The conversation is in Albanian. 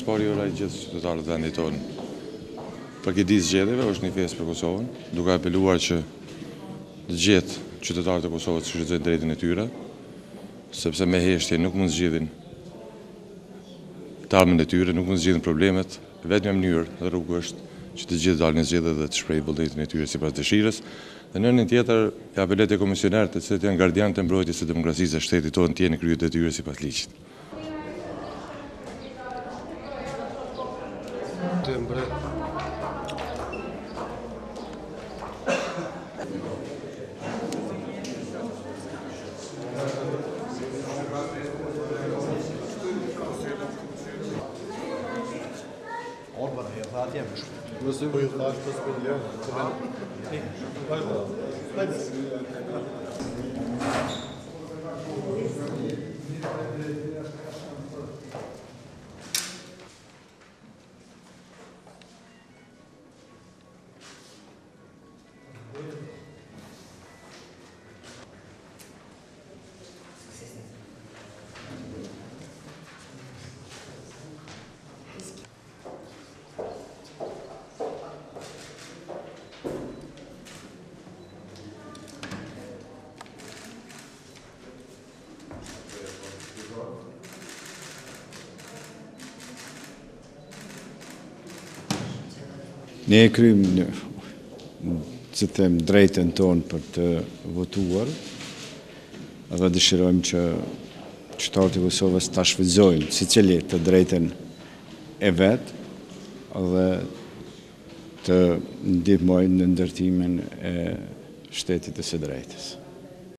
pari ora i gjithë qytetarët e vendit tonë. Përgjedisë zgjedhjeve është një festë për Kosovën, duke apeluar që të gjithë qytetarët e Kosovës të shfrytëzojnë drejtën e tyre, sepse me heshtje nuk mund zgjidhin tarmën e tyre, nuk mund zgjidhin problemet. Vetmja mënyrë dhe rrugë është që të gjithë dalin në zgjedhje dhe të shprehin vullnetin e tyre sipas dëshirës. Dhe në anën tjetër, i apeloj te komisionerët, të cilët janë gardianë të mbrojtjes së demokracisë së shtetit tonë, të jenë kryer detyrën sipas ligjit. Ne e kryjmë që them drejtën tonë për të votuar dhe dëshirojmë që qytetarët e Kosovës ta shfrytëzojnë secili të drejtën e vet dhe të ndihmojnë në ndërtimin e shtetit të së drejtës.